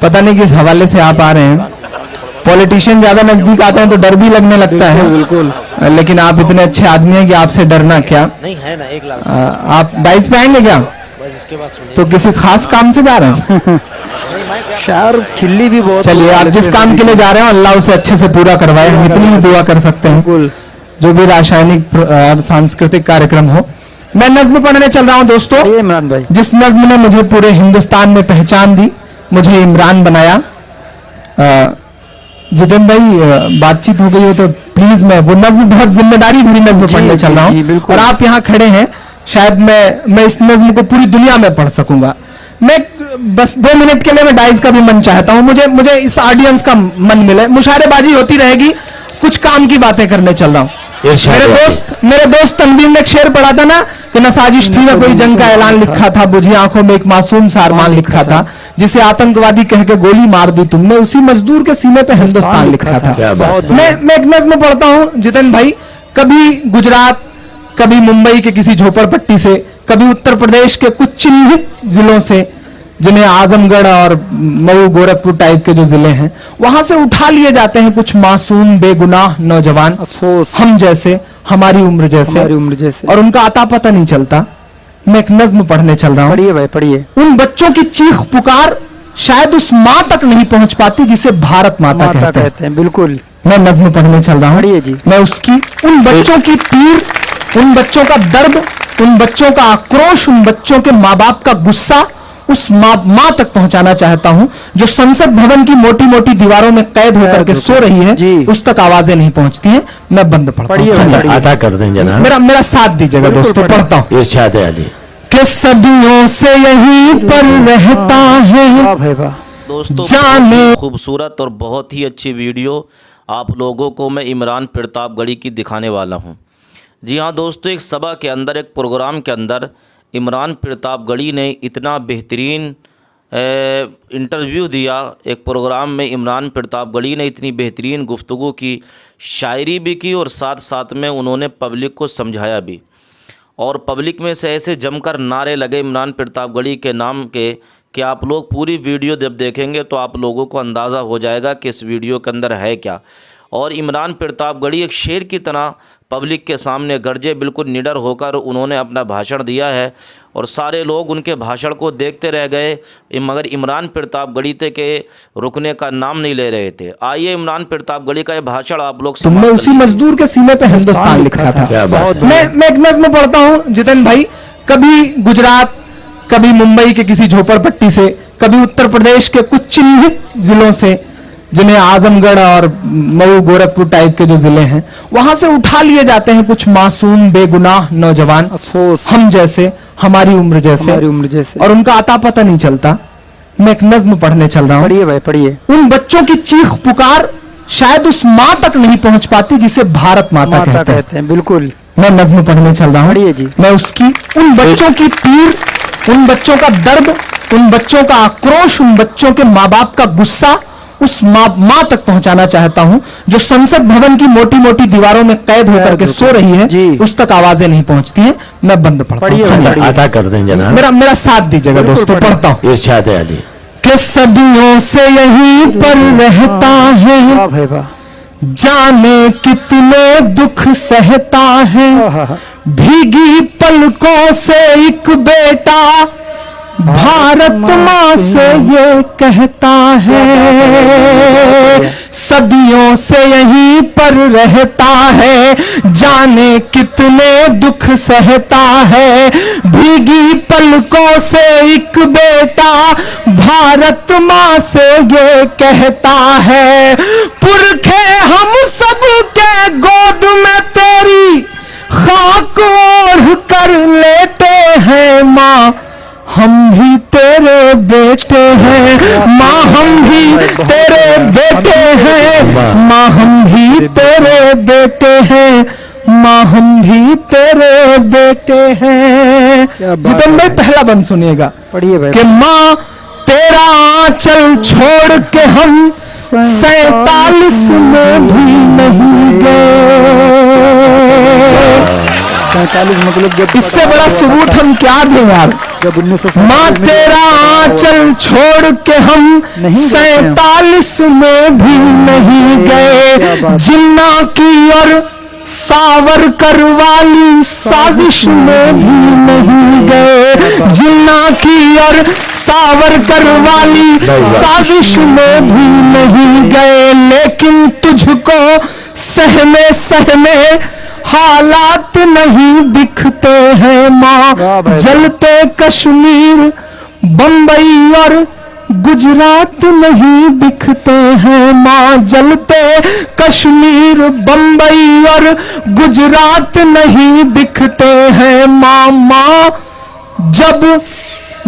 पता नहीं किस हवाले से आप आ रहे हैं। पॉलिटिशियन ज्यादा नजदीक आते हैं तो डर भी लगने लगता है। बिल्कुल। लेकिन आप इतने अच्छे आदमी हैं कि आपसे डरना क्या। नहीं है ना 1 लाख। आप 22 पे आएंगे क्या? बस इसके बाद सुनिए। तो किसी खास काम से जा रहे हैं? शार खिल्ली भी बहुत। चलिए, आप जिस काम के लिए जा रहे हो अल्लाह उसे अच्छे से पूरा करवाए, हम इतनी ही दुआ कर सकते हैं। बिल्कुल। जो भी रासायनिक और सांस्कृतिक कार्यक्रम हो। मैं नज्म पढ़ने चल रहा हूं दोस्तों। इमरान भाई, जिस नज्म ने मुझे पूरे हिंदुस्तान में पहचान दी, मुझे इमरान बनाया। जितेंद्र भाई, बातचीत हो गई हो तो प्लीज, मैं वो नज्म बहुत जिम्मेदारी भरी नज्म पढ़ने चल रहा हूँ और आप यहाँ खड़े हैं, शायद मैं इस नज्म को पूरी दुनिया में पढ़ सकूंगा। मैं बस 2 मिनट के लिए मैं डाइस का भी मन चाहता हूँ, मुझे इस ऑडियंस का मन मिले। मुशारेबाजी होती रहेगी, कुछ काम की बातें करने चल रहा हूँ। मेरे दोस्त तनवीर ने एक शेर पढ़ा था ना कि न साजिश थी न कोई जंग का ऐलान लिखा था, बुझी आंखों में एक मासूम सा अरमान लिखा था, जिसे आतंकवादी कह के गोली मार दी तुमने, उसी मजदूर के सीने पे हिंदुस्तान लिखा था। मैं एक नज्म पढ़ता हूँ जितेंद्र भाई। कभी गुजरात, कभी मुंबई के किसी झोपड़पट्टी से, कभी उत्तर प्रदेश के कुछ चिन्हित जिलों से, जिन्हें आजमगढ़ और मऊ गोरखपुर टाइप के जो जिले हैं, वहां से उठा लिए जाते हैं कुछ मासूम बेगुनाह नौजवान, हम जैसे, हमारी उम्र जैसे, और उनका आता पता नहीं चलता। मैं एक नज्म पढ़ने चल रहा हूँ। पढ़िए भाई, पढ़िए। उन बच्चों की चीख पुकार शायद उस माँ तक नहीं पहुंच पाती जिसे भारत माता कहते हैं। बिल्कुल। मैं नज्म पढ़ने चल रहा हूँ। मैं उसकी, उन बच्चों की पीर, उन बच्चों का दर्द, उन बच्चों का आक्रोश, उन बच्चों के माँ बाप का गुस्सा उस माँ तक पहुंचाना चाहता हूं जो संसद भवन की मोटी मोटी दीवारों में कैद होकर के सो रही है, उस तक आवाजें नहीं पहुंचती हैं। मैं बंद पढ़ता हूं। अदा कर दें जनाब। मेरा साथ दीजिएगा दोस्तों, पढ़ता हूं। इरशाद अली कि सदियों से यहीं पर रहता है दोस्तों, जाने। खूबसूरत और बहुत ही अच्छी वीडियो आप लोगों को मैं इमरान प्रतापगढ़ी की दिखाने वाला हूं। जी हाँ दोस्तों, एक सभा के अंदर, एक प्रोग्राम के अंदर इमरान प्रतापगढ़ी ने इतना बेहतरीन इंटरव्यू दिया। एक प्रोग्राम में इमरान प्रतापगढ़ी ने इतनी बेहतरीन गुफ्तगू की, शायरी भी की और साथ साथ में उन्होंने पब्लिक को समझाया भी। और पब्लिक में से ऐसे जमकर नारे लगे इमरान प्रतापगढ़ी के नाम के कि आप लोग पूरी वीडियो जब देखेंगे तो आप लोगों को अंदाज़ा हो जाएगा कि इस वीडियो के अंदर है क्या। और इमरान प्रतापगढ़ी एक शेर की तरह पब्लिक के सामने गरजे, बिल्कुल निडर होकर उन्होंने अपना भाषण दिया है और सारे लोग उनके भाषण को देखते रह गए, मगर इमरान प्रतापगढ़ी थे के रुकने का नाम नहीं ले रहे थे। आइए इमरान प्रतापगढ़ी का ये भाषण आप लोग तुमने उसी मजदूर के सीने पे हिंदुस्तान लिखा था। मैं एक नज्म पढ़ता हूँ जितेंद्र भाई। कभी गुजरात, कभी मुंबई के किसी झोपड़पट्टी से, कभी उत्तर प्रदेश के कुछ चिन्हित जिलों से, जिन्हें आजमगढ़ और मऊ गोरखपुर टाइप के जो जिले हैं, वहां से उठा लिए जाते हैं कुछ मासूम बेगुनाह नौजवान, हम जैसे, हमारी उम्र जैसे, और उनका आता पता नहीं चलता। मैं एक नज्म पढ़ने चल रहा हूँ। पढ़िए भाई, पढ़िए। उन बच्चों की चीख पुकार शायद उस माँ तक नहीं पहुंच पाती जिसे भारत माता कहते हैं। बिल्कुल। मैं नज्म पढ़ने चल रहा हूँ। मैं उसकी, उन बच्चों की पीर, उन बच्चों का दर्द, उन बच्चों का आक्रोश, उन बच्चों के माँ बाप का गुस्सा उस माँ तक पहुंचाना चाहता हूं जो संसद भवन की मोटी मोटी दीवारों में कैद होकर के सो रही है, उस तक आवाजें नहीं पहुंचती हैं। मैं बंद पढ़ता हूं। अदा कर दें जनाब। मेरा साथ दीजिएगा दोस्तों, पढ़ता हूं। इरशाद अली कि सदियों से यहीं पर रहता है, जाने कितने दुख सहता है, भीगी पलकों से एक बेटा भारत माँ से ये कहता है, सदियों से यहीं पर रहता है, जाने कितने दुख सहता है, भीगी पलकों से एक बेटा भारत माँ से ये कहता है, पुरखे हम सब के गोद में तेरी खाक ओढ़ कर लेते हैं माँ, हम भी तेरे बेटे हैं माँ, हम भी तेरे बेटे हैं माँ, हम भी तेरे बेटे हैं माँ, हम भी तेरे बेटे हैं। जितेंद्र भाई पहला बंद सुनिएगा। पढ़िए भाई। कि माँ तेरा आंचल छोड़ के हम 47 में भी नहीं गए। 47 मतलब इससे बड़ा सबूत हम क्या दें यार। जब 1947 माँ में तेरा आंचल छोड़ के हम 47 में भी नहीं गए, जिन्ना की और सावरकर वाली साजिश में भी नहीं गए, जिन्ना की और सावरकर वाली साजिश में भी नहीं गए, लेकिन तुझको सहमे सहमे हालात नहीं दिखते हैं माँ, जलते कश्मीर बंबई और गुजरात नहीं दिखते हैं माँ, जलते कश्मीर बंबई और गुजरात नहीं दिखते हैं माँ। माँ जब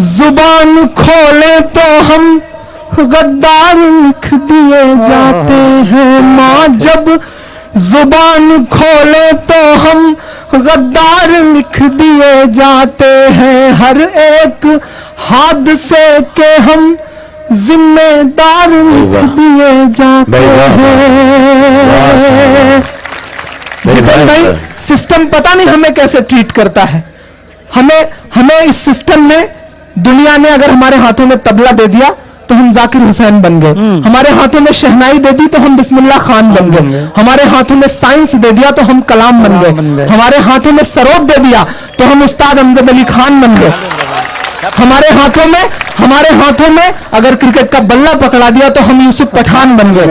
जुबान खोले तो हम गद्दार लिख दिए जाते हैं माँ, जब जुबान खोले तो हम गद्दार लिख दिए जाते हैं, हर एक हादसे के हम जिम्मेदार लिख दिए जाते हैं। जितेंद्र भाई, सिस्टम पता नहीं हमें कैसे ट्रीट करता है। हमें इस सिस्टम ने, दुनिया ने अगर हमारे हाथों में तबला दे दिया तो हम जाकिर हुसैन बन गए, हमारे हाथों में शहनाई दे दी तो हम बिस्मिल्लाह खान बन गए, हमारे हाथों में साइंस दे दिया तो हम कलाम बन गए, हमारे हाथों में सरोद दे दिया तो हम उस्ताद अमजद अली खान बन गए, हमारे हाथों में अगर क्रिकेट का बल्ला पकड़ा दिया तो हम यूसुफ पठान बन गए,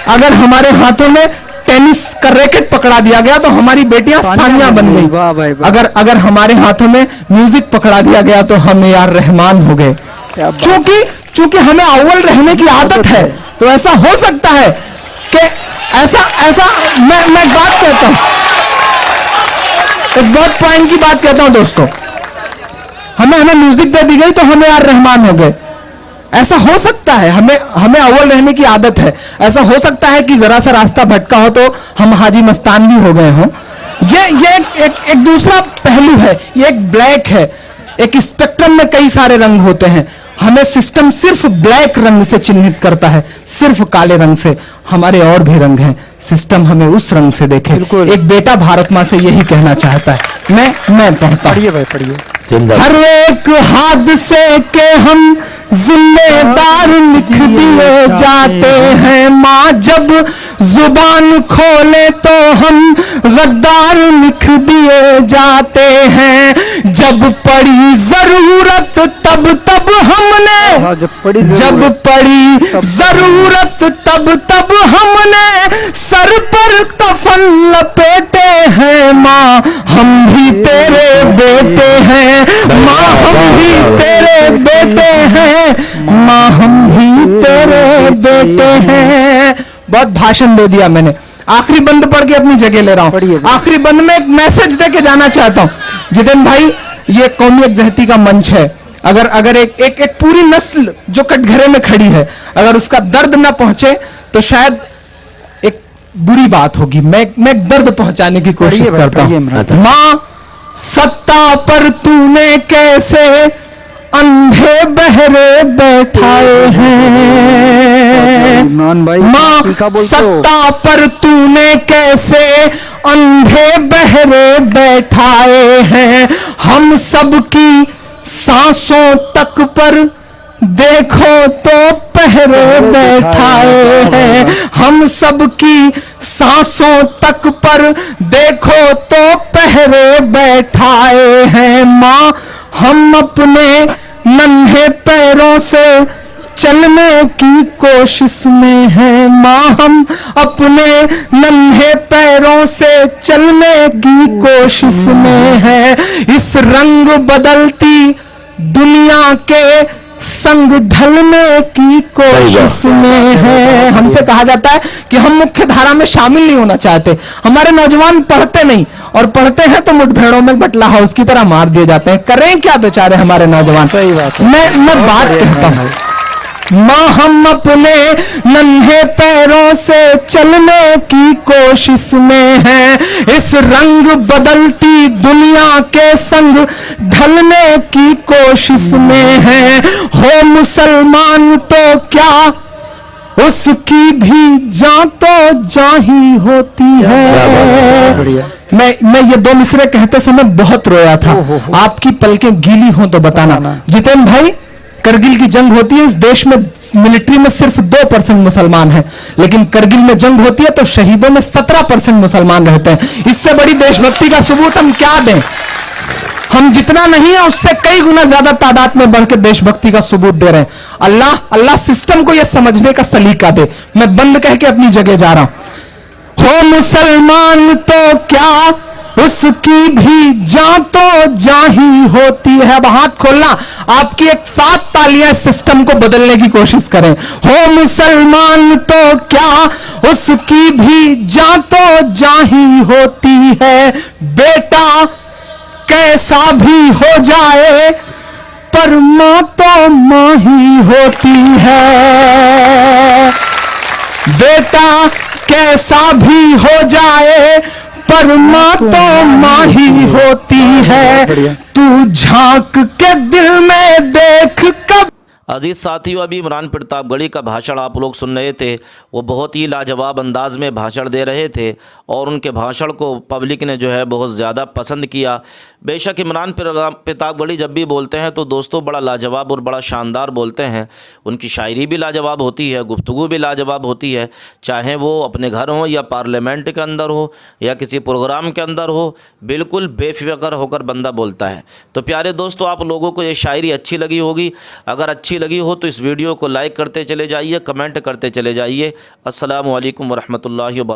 अगर हमारे हाथों में टेनिस का रैकेट पकड़ा दिया गया तो हमारी बेटियां सानिया बन गई, अगर हमारे हाथों में म्यूजिक पकड़ा दिया गया तो हम यार रहमान हो गए। क्योंकि हमें अव्वल रहने की आदत है, तो ऐसा हो सकता है कि ऐसा मैं बात कहता हूं, एक बहुत पॉइंट की बात कहता हूं दोस्तों, हमें म्यूजिक दे दी गई तो हमें यार रहमान हो गए। ऐसा हो सकता है, हमें अव्वल रहने की आदत है, ऐसा हो सकता है कि जरा सा रास्ता भटका हो तो हम हाजी मस्तान भी हो गए हों। ये एक दूसरा पहलू है, ये एक ब्लैक है, एक स्पेक्ट्रम में कई सारे रंग होते हैं। हमें सिस्टम सिर्फ ब्लैक रंग से चिन्हित करता है, सिर्फ काले रंग से। हमारे और भी रंग हैं, सिस्टम हमें उस रंग से देखे। एक बेटा भारत माँ से यही कहना चाहता है। मैं पढ़ता हूं, पढ़िए। हर एक हादसे के हम जिम्मेदार लिख दिए जाते हैं माँ, जब जुबान खोले तो हम गद्दार लिख दिए जाते हैं, जब पड़ी जरूरत तब हमने, जब पड़ी जरूरत तब हमने सर पर कफन लपेटे हैं माँ, हम भी तेरे बेटे हैं माँ, हम भी तेरे बेटे हैं माँ, हम भी तेरे बेटे हैं। बहुत भाषण दे दिया मैंने, आखिरी बंद पढ़ के अपनी जगह ले रहा हूं। आखिरी बंद में एक मैसेज दे के जाना चाहता हूं। जितेंद्र भाई, ये कौमी यकजहती का मंच है, अगर एक पूरी नस्ल जो कटघरे में खड़ी है, अगर उसका दर्द ना पहुंचे तो शायद एक बुरी बात होगी। मैं दर्द पहुंचाने की कोशिश करता हूं। मां, सत्ता पर तूने कैसे अंधे बहरे बैठाए हैं मां, सत्ता पर तूने कैसे अंधे बहरे बैठाए हैं, हम सबकी सांसों तक पर देखो तो पहरे बैठाए हैं, हम सबकी सांसों तक पर देखो तो पहरे बैठाए हैं मां, हम अपने नन्हे पैरों से चलने की कोशिश में हैं मां, हम अपने नन्हे पैरों से चलने की कोशिश में हैं, इस रंग बदलती दुनिया के संग ढलने की कोशिश में है। हमसे कहा जाता है कि हम मुख्य धारा में शामिल नहीं होना चाहते, हमारे नौजवान पढ़ते नहीं, और पढ़ते हैं तो मुठभेड़ों में बटला हाउस की तरह मार दिए जाते हैं। करें क्या बेचारे हमारे नौजवान। मैं बात कहता हूं मां, हम अपने नन्हे पैरों से चलने की कोशिश में हैं, इस रंग बदलती दुनिया के संग ढलने की कोशिश में हैं, हो मुसलमान तो क्या उसकी भी जान तो जाही होती है। बढ़िया। मैं ये दो मिसरे कहते समय बहुत रोया था। आपकी पलकें गीली हो तो बताना। जितेंद्र भाई, करगिल की जंग होती है, इस देश में मिलिट्री में सिर्फ 2% मुसलमान हैं, लेकिन करगिल में जंग होती है तो शहीदों में 17% मुसलमान रहते हैं। इससे बड़ी देशभक्ति का सबूत हम क्या दें? हम जितना नहीं है उससे कई गुना ज्यादा तादाद में बढ़ के देशभक्ति का सबूत दे रहे हैं। अल्लाह सिस्टम को यह समझने का सलीका दे। मैं बंद कह के अपनी जगह जा रहा हूं। हो मुसलमान तो क्या, उसकी भी जान तो जाही होती है। अब हाथ खोलना, आपकी एक 7 तालियां सिस्टम को बदलने की कोशिश करें। हो मुसलमान तो क्या, उसकी भी जान तो जाही होती है। बेटा कैसा भी हो जाए, पर मां तो मां ही होती है। बेटा कैसा भी हो जाए, पर मां तो मां ही होती है। तू झांक के दिल में देख कब। अजीज़ साथियों, अभी इमरान प्रतापगढ़ी का भाषण आप लोग सुन रहे थे। वो बहुत ही लाजवाब अंदाज में भाषण दे रहे थे और उनके भाषण को पब्लिक ने जो है बहुत ज़्यादा पसंद किया। बेशक इमरान प्रतापगढ़ी जब भी बोलते हैं तो दोस्तों बड़ा लाजवाब और बड़ा शानदार बोलते हैं। उनकी शायरी भी लाजवाब होती है, गुफ्तगू भी लाजवाब होती है, चाहे वो अपने घर हो या पार्लियामेंट के अंदर हो या किसी प्रोग्राम के अंदर हो, बिल्कुल बेफिक्र होकर बंदा बोलता है। तो प्यारे दोस्तों, आप लोगों को ये शायरी अच्छी लगी होगी। अगर अच्छी लगी हो तो इस वीडियो को लाइक करते चले जाइए, कमेंट करते चले जाइए। अस्सलामु अलैकुम वरहमतुल्लाहि व बरकातहू।